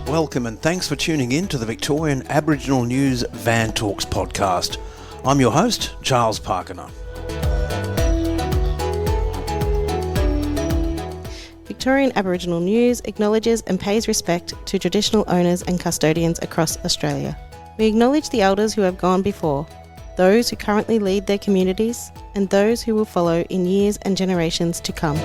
Welcome and thanks for tuning in to the Victorian Aboriginal News Van Talks podcast. I'm your host, Charles Pakana. Victorian Aboriginal News acknowledges and pays respect to traditional owners and custodians across Australia. We acknowledge the elders who have gone before, those who currently lead their communities, and those who will follow in years and generations to come.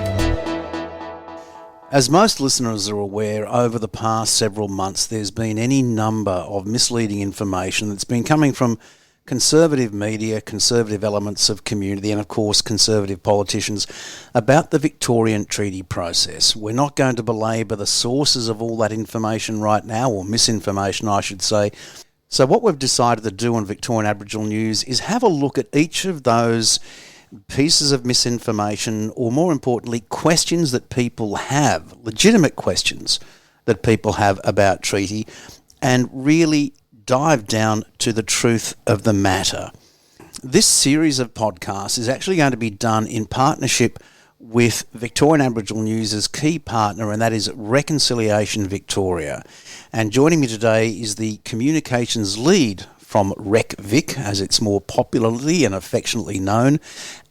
As most listeners are aware, over the past several months there's been any number of misleading information that's been coming from conservative media, conservative elements of community and of course conservative politicians about the Victorian treaty process. We're not going to belabour the sources of all that information right now, or misinformation I should say. So what we've decided to do on Victorian Aboriginal News is have a look at each of those pieces of misinformation, or more importantly, questions that people have, legitimate questions that people have about treaty, and really dive down to the truth of the matter. This series of podcasts is actually going to be done in partnership with Victorian Aboriginal News' key partner, and that is Reconciliation Victoria. And joining me today is the communications lead from Rec Vic, as it's more popularly and affectionately known,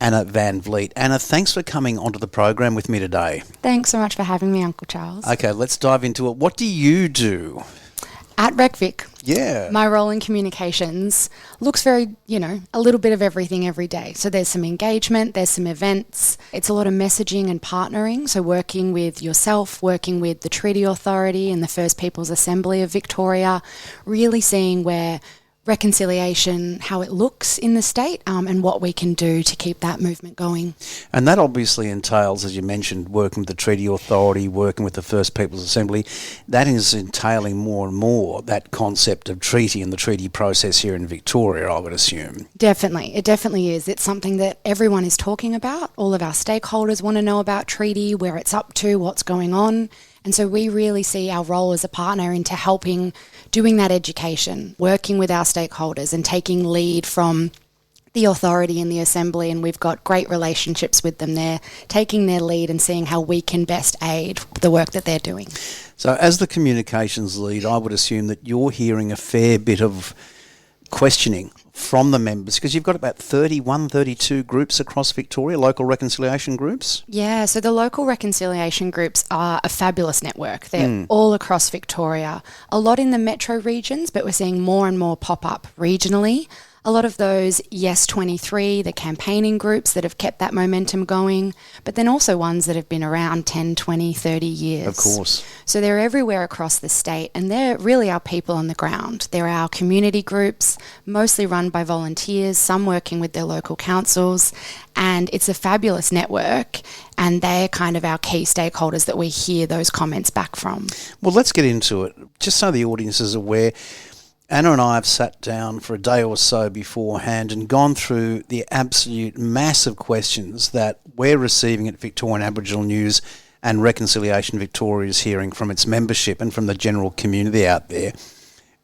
Anna Van Vliet. Anna, thanks for coming onto the program with me today. Thanks so much for having me, Uncle Charles. Okay, let's dive into it. What do you do? At Rec Vic, yeah, my role in communications looks very, a little bit of everything every day. So there's some engagement, there's some events. It's a lot of messaging and partnering. So working with yourself, working with the Treaty Authority and the First Peoples Assembly of Victoria, really seeing where reconciliation, how it looks in the state, and what we can do to keep that movement going. And that obviously entails, as you mentioned, working with the Treaty Authority, working with the First Peoples Assembly. That is entailing more and more that concept of treaty and the treaty process here in Victoria, I would assume. Definitely. It definitely is. It's something that everyone is talking about. All of our stakeholders want to know about treaty, where it's up to, what's going on. And so we really see our role as a partner into helping doing that education, working with our stakeholders and taking lead from the authority and the assembly, and we've got great relationships with them there, taking their lead and seeing how we can best aid the work that they're doing. So as the communications lead, I would assume that you're hearing a fair bit of questioning from the members, because you've got about 31, 32 groups across Victoria, local reconciliation groups. Yeah, so the local reconciliation groups are a fabulous network. They're all across Victoria, a lot in the metro regions, but we're seeing more and more pop up regionally. A lot of those S03, the campaigning groups that have kept that momentum going, but then also ones that have been around 10, 20, 30 years. Of course. So they're everywhere across the state, and they're really our people on the ground. They're our community groups, mostly run by volunteers, some working with their local councils, and it's a fabulous network, and they're kind of our key stakeholders that we hear those comments back from. Well, let's get into it. Just so the audience is aware, Anna and I have sat down for a day or so beforehand and gone through the absolute massive questions that we're receiving at Victorian Aboriginal News and Reconciliation Victoria is hearing from its membership and from the general community out there.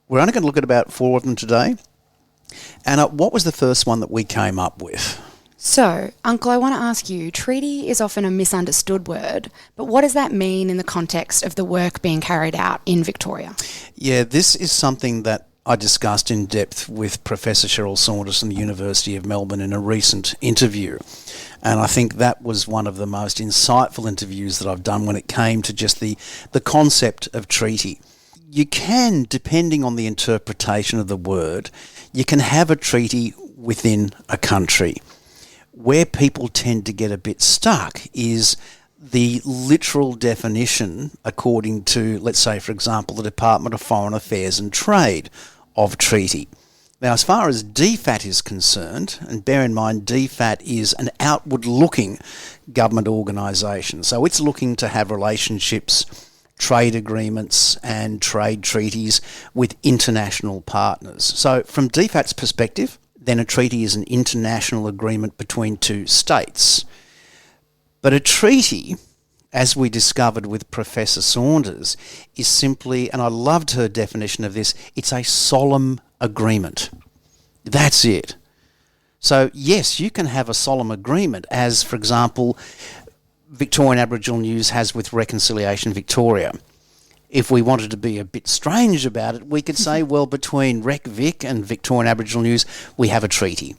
We're only going to look at about 4 of them today. Anna, what was the first one that we came up with? So, Uncle, I want to ask you, treaty is often a misunderstood word, but what does that mean in the context of the work being carried out in Victoria? Yeah, this is something that I discussed in depth with Professor Cheryl Saunders from the University of Melbourne in a recent interview. And I think that was one of the most insightful interviews that I've done when it came to just the concept of treaty. You can, depending on the interpretation of the word, you can have a treaty within a country. Where people tend to get a bit stuck is the literal definition, according to, let's say, for example, the Department of Foreign Affairs and Trade of treaty. Now, as far as DFAT is concerned, and bear in mind DFAT is an outward-looking government organisation, so it's looking to have relationships, trade agreements and trade treaties with international partners. So from DFAT's perspective, then a treaty is an international agreement between two states. But a treaty, as we discovered with Professor Saunders, is simply, and I loved her definition of this, it's a solemn agreement. That's it. So yes, you can have a solemn agreement as, for example, Victorian Aboriginal News has with Reconciliation Victoria. If we wanted to be a bit strange about it, we could say, well, between Rec Vic and Victorian Aboriginal News, we have a treaty.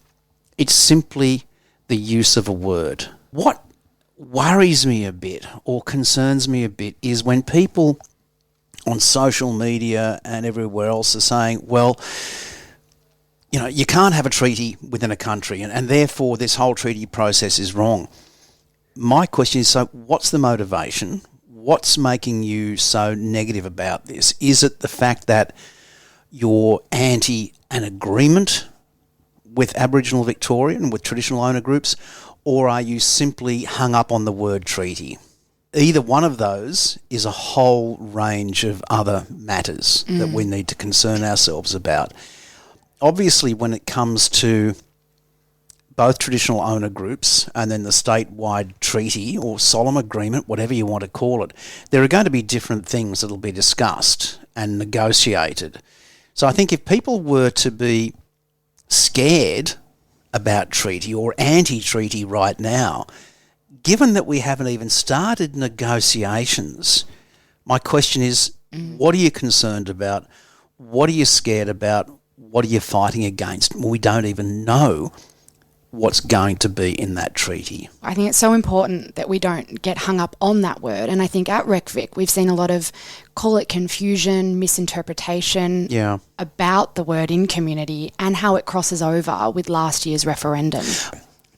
It's simply the use of a word. What worries me a bit or concerns me a bit is when people on social media and everywhere else are saying, well, you know, you can't have a treaty within a country and therefore this whole treaty process is wrong. My question is, so what's the motivation? What's making you so negative about this? Is it the fact that you're anti an agreement with Aboriginal Victoria and with traditional owner groups, or are you simply hung up on the word treaty? Either one of those is a whole range of other matters that we need to concern ourselves about. Obviously, when it comes to both traditional owner groups and then the statewide treaty or solemn agreement, whatever you want to call it, there are going to be different things that will be discussed and negotiated. So I think if people were to be scared about treaty or anti-treaty right now, given that we haven't even started negotiations, my question is, what are you concerned about? What are you scared about? What are you fighting against? We don't even know what's going to be in that treaty. I think it's so important that we don't get hung up on that word. And I think at Rec Vic, we've seen a lot of, call it confusion, misinterpretation about the word in community and how it crosses over with last year's referendum.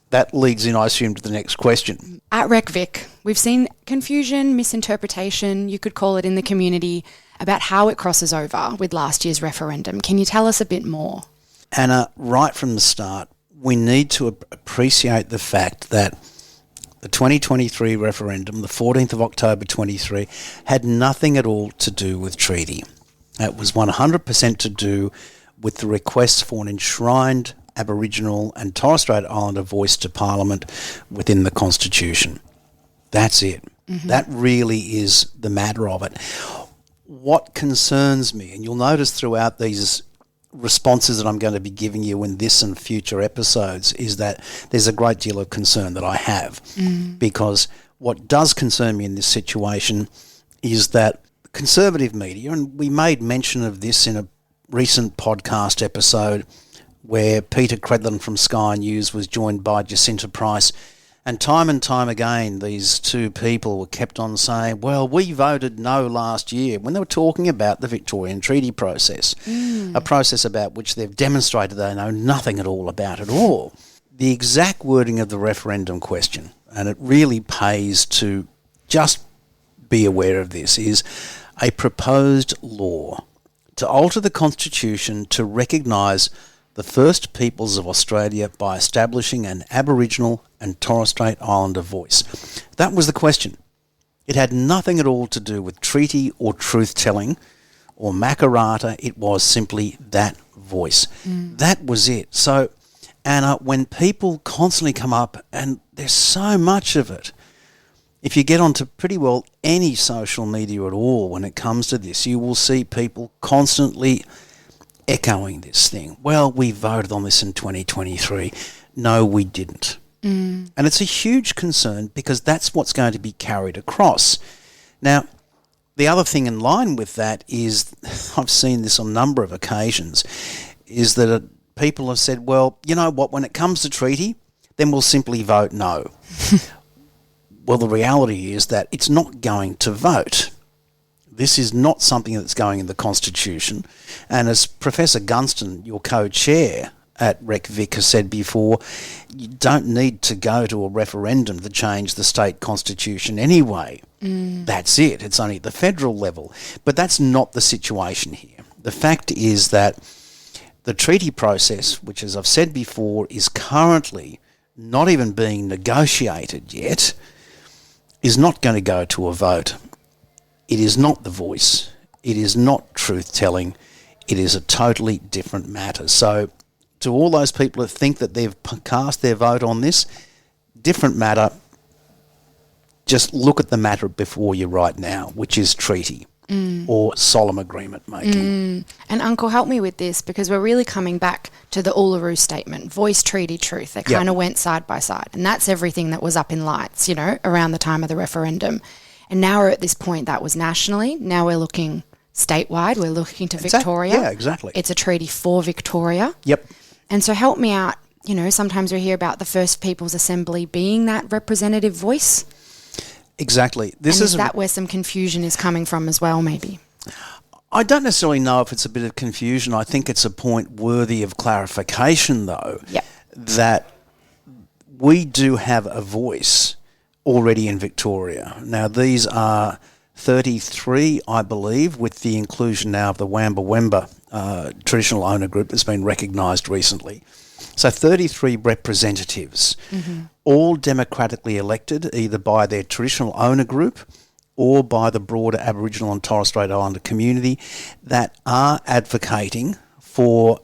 That leads in, I assume, to the next question. At Rec Vic, we've seen confusion, misinterpretation, you could call it, in the community about how it crosses over with last year's referendum. Can you tell us a bit more? Anna, right from the start, we need to appreciate the fact that the 2023 referendum, the 14th of October 23, had nothing at all to do with treaty. It was 100% to do with the request for an enshrined Aboriginal and Torres Strait Islander voice to Parliament within the Constitution. That's it. That really is the matter of it. What concerns me, and you'll notice throughout these responses that I'm going to be giving you in this and future episodes, is that there's a great deal of concern that I have. Because what does concern me in this situation is that conservative media, and we made mention of this in a recent podcast episode where Peter Credlin from Sky News was joined by Jacinta Price, and time again these two people were kept on saying, well, we voted no last year, when they were talking about the Victorian treaty process, a process about which they've demonstrated they know nothing at all about at all. The exact wording of the referendum question, and it really pays to just be aware of this, is a proposed law to alter the Constitution to recognise the First Peoples of Australia by establishing an Aboriginal and Torres Strait Islander voice. That was the question. It had nothing at all to do with treaty or truth-telling or Makarrata. It was simply that voice. That was it. So, Anna, when people constantly come up, and there's so much of it, if you get onto pretty well any social media at all when it comes to this, you will see people constantly echoing this thing. Well, we voted on this in 2023. No, we didn't. And it's a huge concern because that's what's going to be carried across. Now, the other thing in line with that is, I've seen this on a number of occasions, is that people have said, well, you know what, when it comes to treaty, then we'll simply vote no. Well, the reality is that it's not going to vote. This is not something that's going in the Constitution. And as Professor Gunston, your co-chair at Rec Vic, has said before, you don't need to go to a referendum to change the state constitution anyway. That's it. It's only at the federal level. But that's not the situation here. The fact is that the treaty process, which, as I've said before, is currently not even being negotiated yet, is not going to go to a vote. It is not the voice. It is not truth-telling. It is a totally different matter. So to all those people that think that they've cast their vote on this, different matter, just look at the matter before you right now, which is treaty. or solemn agreement making. And Uncle, help me with this, because we're really coming back to the Uluru Statement, voice, treaty, truth. They kind of went side by side. And that's everything that was up in lights, you know, around the time of the referendum. And now we're at this point that was nationally. Now we're looking statewide. We're looking to Victoria. Yeah, exactly. It's a treaty for Victoria. Yep. And so help me out. You know, sometimes we hear about the First Peoples Assembly being that representative voice. Exactly. Is that where some confusion is coming from as well, maybe? I don't necessarily know if it's a bit of confusion. I think it's a point worthy of clarification, though, that we do have a voice already in Victoria. Now, these are 33, I believe, with the inclusion now of the Wamba Wemba traditional owner group that's been recognised recently. So 33 representatives, all democratically elected either by their traditional owner group or by the broader Aboriginal and Torres Strait Islander community, that are advocating for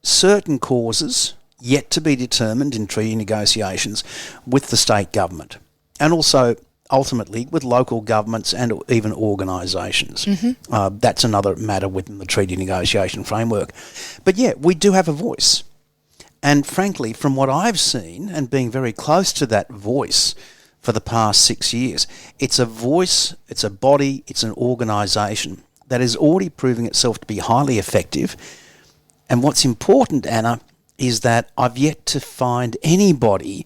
certain causes yet to be determined in treaty negotiations with the state government, and also ultimately with local governments and even organisations. That's another matter within the treaty negotiation framework. But yeah, we do have a voice. And frankly, from what I've seen, and being very close to that voice for the past 6 years, it's a voice, it's a body, it's an organisation that is already proving itself to be highly effective. And what's important, Anna, is that I've yet to find anybody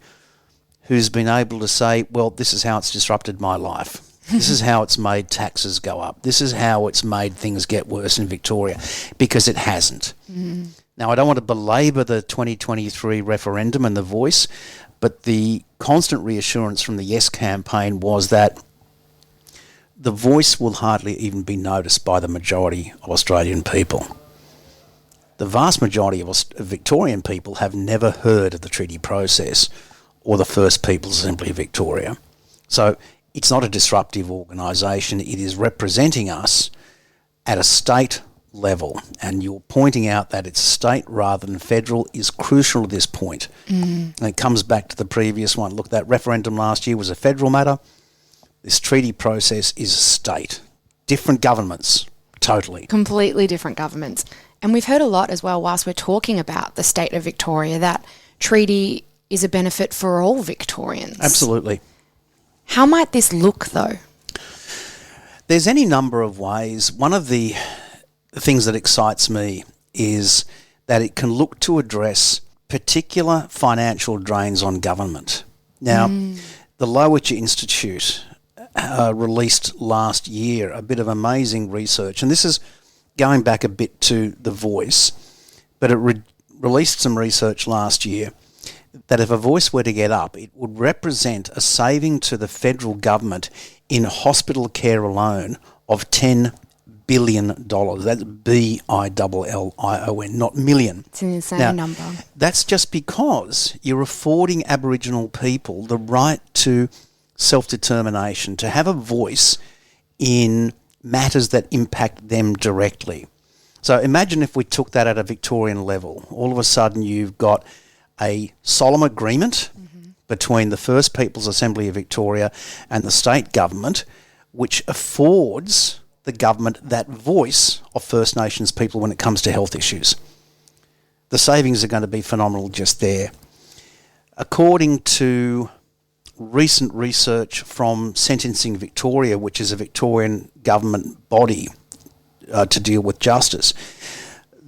who's been able to say, well, this is how it's disrupted my life. This is how it's made taxes go up. This is how it's made things get worse in Victoria, because it hasn't. Now, I don't want to belabour the 2023 referendum and the voice, but the constant reassurance from the Yes campaign was that the voice will hardly even be noticed by the majority of Australian people. The vast majority of Victorian people have never heard of the treaty process or the First Peoples Assembly of Victoria. So it's not a disruptive organisation. It is representing us at a state level, and you're pointing out that it's state rather than federal is crucial at this point. And it comes back to the previous one. Look, that referendum last year was a federal matter. This treaty process is state. Different governments, totally. Completely different governments. And we've heard a lot as well, whilst we're talking about the state of Victoria, that treaty is a benefit for all Victorians. Absolutely. How might this look, though? There's any number of ways. One of the things that excites me is that it can look to address particular financial drains on government. Now, the Lowitja Institute released last year a bit of amazing research, and this is going back a bit to The Voice, but it released some research last year that if a voice were to get up, it would represent a saving to the federal government in hospital care alone of $10 billion. That's BILLION, not million. It's an insane number. That's just because you're affording Aboriginal people the right to self-determination, to have a voice in matters that impact them directly. So imagine if we took that at a Victorian level. All of a sudden you've got a solemn agreement between the First Peoples Assembly of Victoria and the state government, which affords the government that voice of First Nations people when it comes to health issues. The savings are going to be phenomenal just there. According to recent research from Sentencing Victoria, which is a Victorian government body to deal with justice,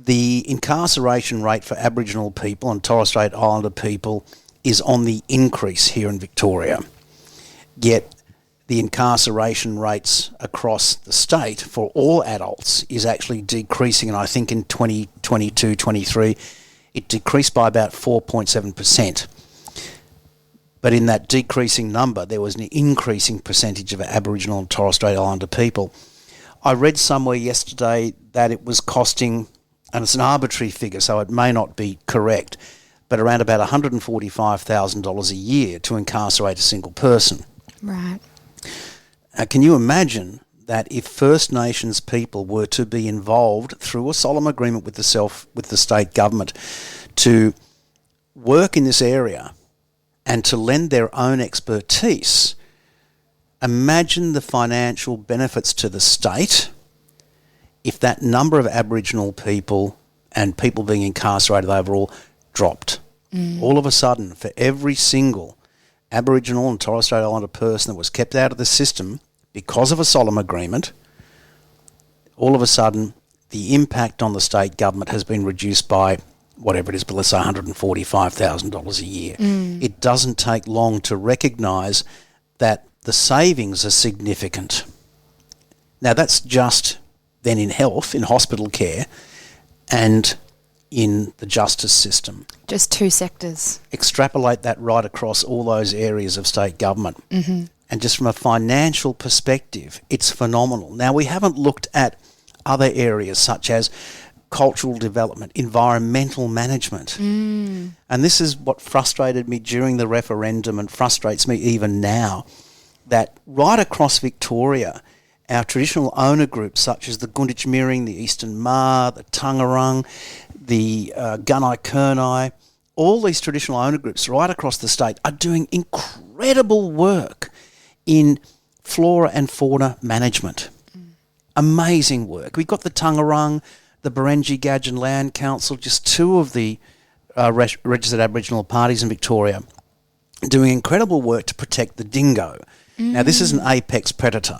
the incarceration rate for Aboriginal people and Torres Strait Islander people is on the increase here in Victoria. Yet the incarceration rates across the state for all adults is actually decreasing, and I think in 2022-23 it decreased by about 4.7%. But in that decreasing number, there was an increasing percentage of Aboriginal and Torres Strait Islander people. I read somewhere yesterday that it was costing, and it's an arbitrary figure, so it may not be correct, but around about $145,000 a year to incarcerate a single person. Right. Can you imagine that if First Nations people were to be involved through a solemn agreement with the state government to work in this area and to lend their own expertise, imagine the financial benefits to the state if that number of Aboriginal people and people being incarcerated overall dropped. All of a sudden, for every single Aboriginal and Torres Strait Islander person that was kept out of the system because of a solemn agreement, all of a sudden the impact on the state government has been reduced by whatever it is, but let's say $145,000 a year. It doesn't take long to recognise that the savings are significant. Now that's just then in health, in hospital care, and in the justice system. Just two sectors. Extrapolate that right across all those areas of state government. And just from a financial perspective, it's phenomenal. Now, we haven't looked at other areas such as cultural development, environmental management. And this is what frustrated me during the referendum and frustrates me even now, that right across Victoria, our traditional owner groups such as the Gunditj Miring, the Eastern Maar, the Tangarang, the Gunai Kurnai, all these traditional owner groups right across the state are doing incredible work in flora and fauna management. Amazing work. We've got the Tangarang, the Barangi Gadjan Land Council, just two of the registered Aboriginal parties in Victoria, doing incredible work to protect the dingo. Now, this is an apex predator,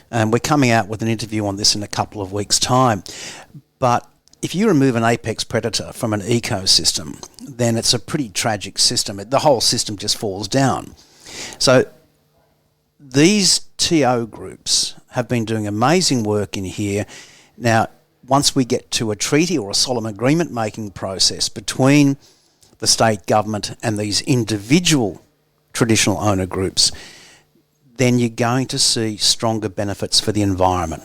and we're coming out with an interview on this in a couple of weeks' time. But if you remove an apex predator from an ecosystem, then it's a pretty tragic system. The whole system just falls down. So these TO groups have been doing amazing work in here. Now, once we get to a treaty or a solemn agreement making process between the state government and these individual traditional owner groups, then you're going to see stronger benefits for the environment.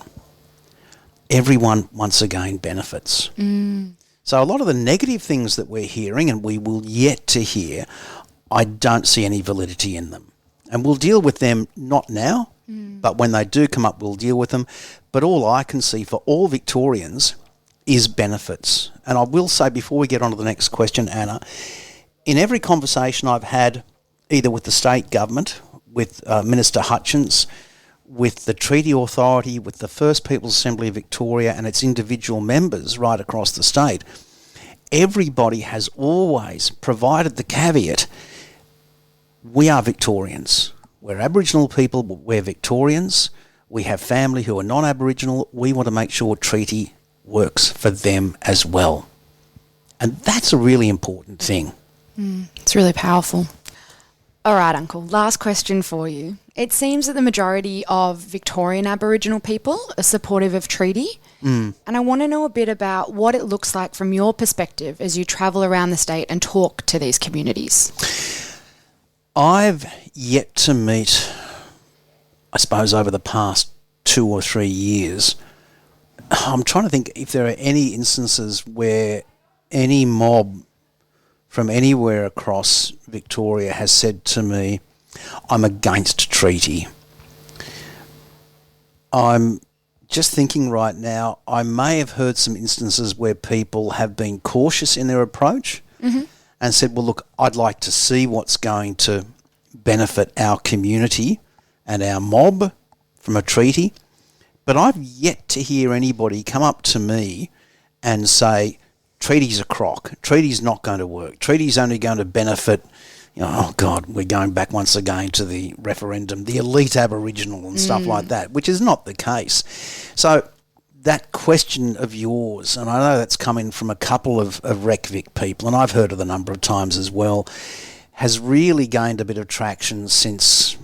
Everyone, once again, benefits. So a lot of the negative things that we're hearing, and we will yet to hear, I don't see any validity in them. And we'll deal with them not now, but when they do come up, we'll deal with them. But all I can see for all Victorians is benefits. And I will say, before we get on to the next question, Anna, in every conversation I've had, either with the state government, with Minister Hutchins, with the Treaty Authority, with the First Peoples Assembly of Victoria and its individual members right across the state, everybody has always provided the caveat, we are Victorians. We're Aboriginal people, we're Victorians. We have family who are non-Aboriginal. We want to make sure treaty works for them as well. And that's a really important thing. It's really powerful. All right, Uncle, last question for you. It seems that the majority of Victorian Aboriginal people are supportive of treaty. And I want to know a bit about what it looks like from your perspective as you travel around the state and talk to these communities. I've yet to meet, I suppose, over the past 2 or 3 years, I'm trying to think if there are any instances where any mob from anywhere across Victoria has said to me, I'm against treaty. I'm just thinking right now, I may have heard some instances where people have been cautious in their approach and said, well, look, I'd like to see what's going to benefit our community and our mob from a treaty. But I've yet to hear anybody come up to me and say, treaty's a crock, treaty's not going to work, treaty's only going to benefit, oh God, we're going back once again to the referendum, the elite Aboriginal and stuff like that, which is not the case. So that question of yours, and I know that's coming from a couple of Rec Vic people, and I've heard it a number of times as well, has really gained a bit of traction since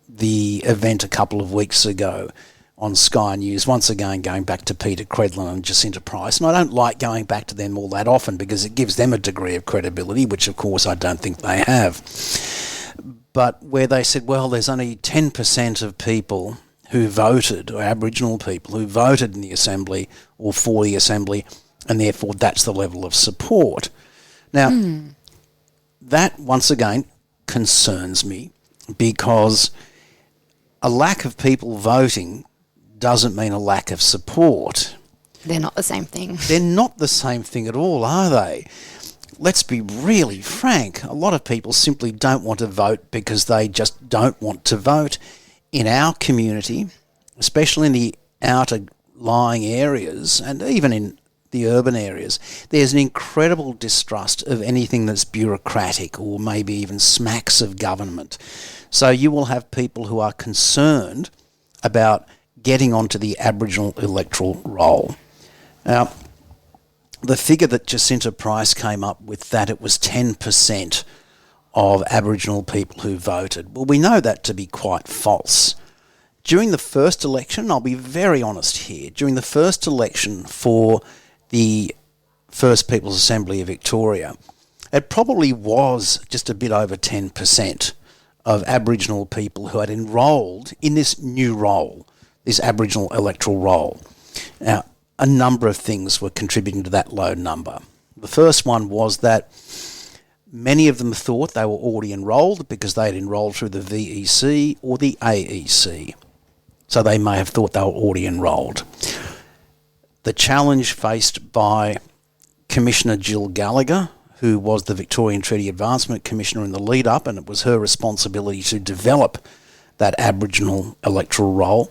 the event a couple of weeks ago on Sky News, once again going back to Peter Credlin and Jacinta Price. And I don't like going back to them all that often because it gives them a degree of credibility, which of course I don't think they have. But where they said, well, there's only 10% of people who voted, or Aboriginal people who voted in the Assembly or for the Assembly, and therefore that's the level of support. Now, that once again concerns me because a lack of people voting doesn't mean a lack of support. They're not the same thing. They're not the same thing at all, are they? Let's be really frank. A lot of people simply don't want to vote because they just don't want to vote. In our community, especially in the outer lying areas and even in the urban areas, there's an incredible distrust of anything that's bureaucratic or maybe even smacks of government. So you will have people who are concerned about getting onto the Aboriginal electoral roll. Now, the figure that Jacinta Price came up with, that it was 10% of Aboriginal people who voted, well, we know that to be quite false. During the first election, I'll be very honest here, during the first election for the First Peoples Assembly of Victoria, it probably was just a bit over 10% of Aboriginal people who had enrolled in this new role, this Aboriginal electoral roll. Now, a number of things were contributing to that low number. The first one was that many of them thought they were already enrolled because they had enrolled through the VEC or the AEC. So they may have thought they were already enrolled. The challenge faced by Commissioner Jill Gallagher, who was the Victorian Treaty Advancement Commissioner in the lead-up, and it was her responsibility to develop that Aboriginal electoral roll.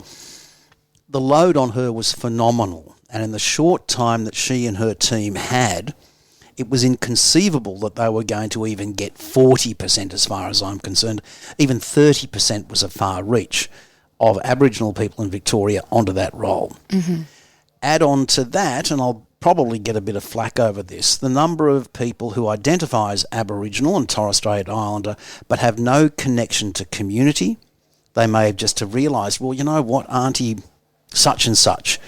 The load on her was phenomenal, and in the short time that she and her team had, it was inconceivable that they were going to even get 40%, as far as I'm concerned. Even 30% was a far reach of Aboriginal people in Victoria onto that roll. Mm-hmm. Add on to that, and I'll probably get a bit of flack over this, the number of people who identify as Aboriginal and Torres Strait Islander but have no connection to community. They may have just have realised, well, you know what, Auntie such and such,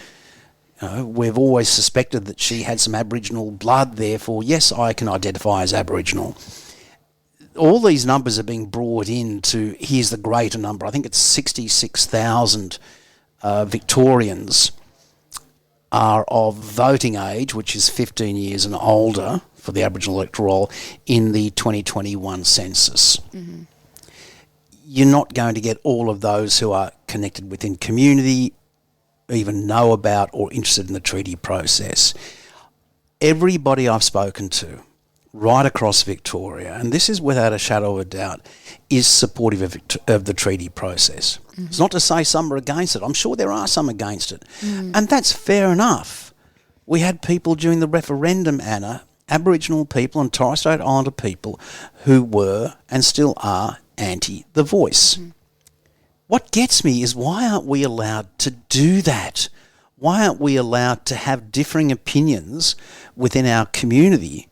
we've always suspected that she had some Aboriginal blood, therefore, yes, I can identify as Aboriginal. All these numbers are being brought in to, here's the greater number, I think it's 66,000 Victorians are of voting age, which is 15 years and older for the Aboriginal electoral roll in the 2021 census. Mm-hmm. You're not going to get all of those who are connected within community, even know about or interested in the treaty process. Everybody I've spoken to right across Victoria, and this is without a shadow of a doubt, is supportive of the treaty process. Mm-hmm. It's not to say some are against it. I'm sure there are some against it. Mm. And that's fair enough. We had people during the referendum, Anna, Aboriginal people and Torres Strait Islander people who were and still are anti the voice. Mm. What gets me is, why aren't we allowed to do that? Why aren't we allowed to have differing opinions within our community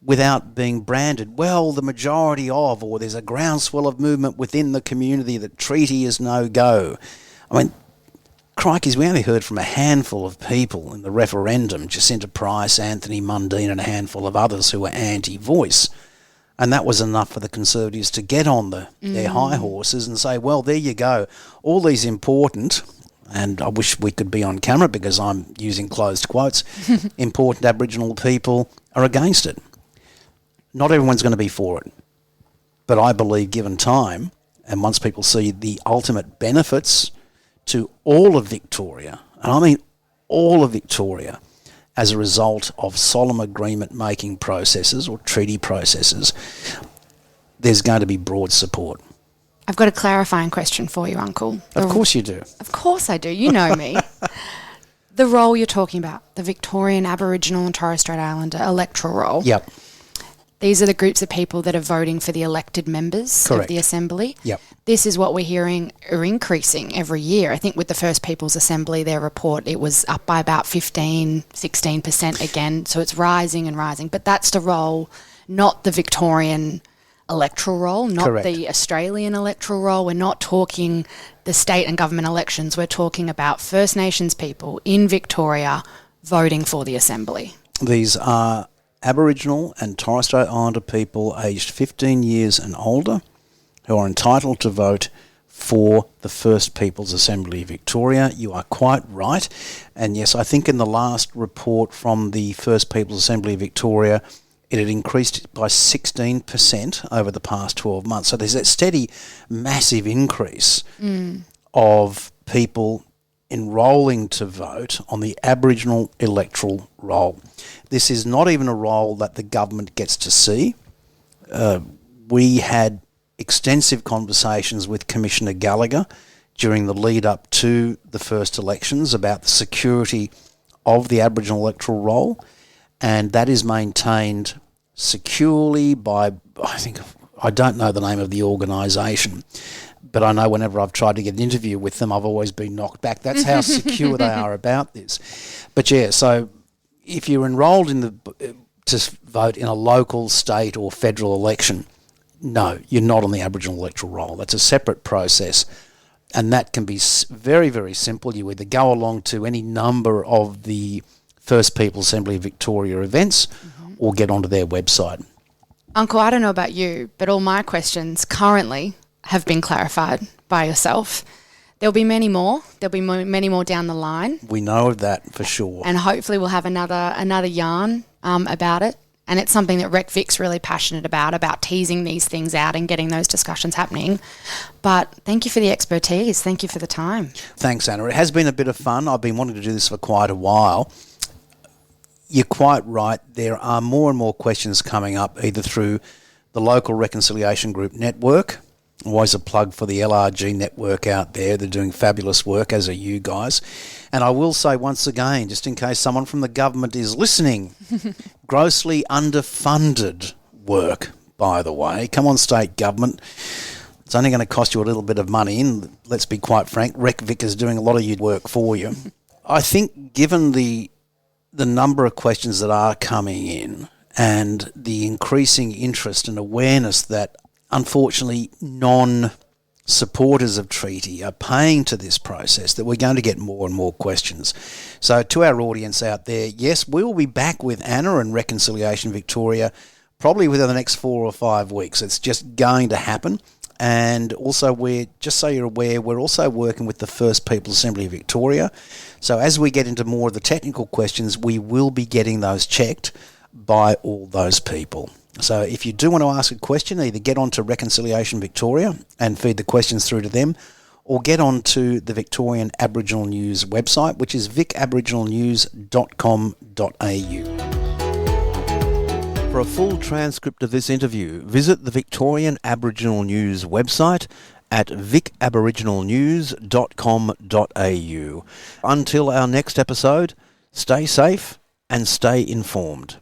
without being branded, well, the majority of, or there's a groundswell of movement within the community that treaty is no-go? I mean, crikeys, we only heard from a handful of people in the referendum, Jacinta Price, Anthony Mundine and a handful of others who were anti-voice. And that was enough for the Conservatives to get on their high horses and say, well, there you go, all these important, and I wish we could be on camera because I'm using closed quotes, important Aboriginal people are against it. Not everyone's going to be for it. But I believe, given time, and once people see the ultimate benefits to all of Victoria, and I mean all of Victoria, as a result of solemn agreement-making processes or treaty processes, there's going to be broad support. I've got a clarifying question for you, Uncle. Of course you do. Of course I do. You know me. The role you're talking about, the Victorian Aboriginal and Torres Strait Islander electoral roll. Yep. These are the groups of people that are voting for the elected members Correct. Of the Assembly. Yep. This is what we're hearing are increasing every year. I think with the First Peoples Assembly, their report, it was up by about 16% again. So it's rising and rising. But that's the role, not the Victorian electoral roll, not Correct. the Australian electoral roll. We're not talking the state and government elections. We're talking about First Nations people in Victoria voting for the Assembly. These are Aboriginal and Torres Strait Islander people aged 15 years and older who are entitled to vote for the First Peoples Assembly of Victoria. You are quite right. And yes, I think in the last report from the First Peoples Assembly of Victoria, it had increased by 16% over the past 12 months. So there's a steady, massive increase of people enrolling to vote on the Aboriginal electoral roll. This is not even a roll that the government gets to see. We had extensive conversations with Commissioner Gallagher during the lead up to the first elections about the security of the Aboriginal electoral roll, and that is maintained securely by, I don't know the name of the organisation, but I know whenever I've tried to get an interview with them, I've always been knocked back. That's how secure they are about this. But yeah, so if you're enrolled to vote in a local, state or federal election, no, you're not on the Aboriginal electoral roll. That's a separate process, and that can be very, very simple. You either go along to any number of the First Peoples Assembly of Victoria events or get onto their website. Uncle, I don't know about you, but all my questions currently have been clarified by yourself. There'll be many more. There'll be many more down the line. We know of that for sure. And hopefully we'll have another yarn about it. And it's something that Rec Vic's really passionate about teasing these things out and getting those discussions happening. But thank you for the expertise. Thank you for the time. Thanks, Anna. It has been a bit of fun. I've been wanting to do this for quite a while. You're quite right. There are more and more questions coming up, either through the local Reconciliation Group network. Always a plug for the LRG network out there. They're doing fabulous work, as are you guys. And I will say once again, just in case someone from the government is listening, grossly underfunded work, by the way. Come on, state government. It's only going to cost you a little bit of money. And let's be quite frank, Rec Vic is doing a lot of your work for you. I think given the number of questions that are coming in and the increasing interest and awareness that unfortunately non-supporters of treaty are paying to this process, that we're going to get more and more questions. So to our audience out there, yes, we will be back with Anna and Reconciliation Victoria probably within the next 4 or 5 weeks. It's just going to happen. And also, we're, just so you're aware, we're also working with the First Peoples Assembly of Victoria. So as we get into more of the technical questions, we will be getting those checked by all those people. So if you do want to ask a question, either get on to Reconciliation Victoria and feed the questions through to them, or get on to the Victorian Aboriginal News website, which is vicaboriginalnews.com.au. For a full transcript of this interview, visit the Victorian Aboriginal News website at vicaboriginalnews.com.au. Until our next episode, stay safe and stay informed.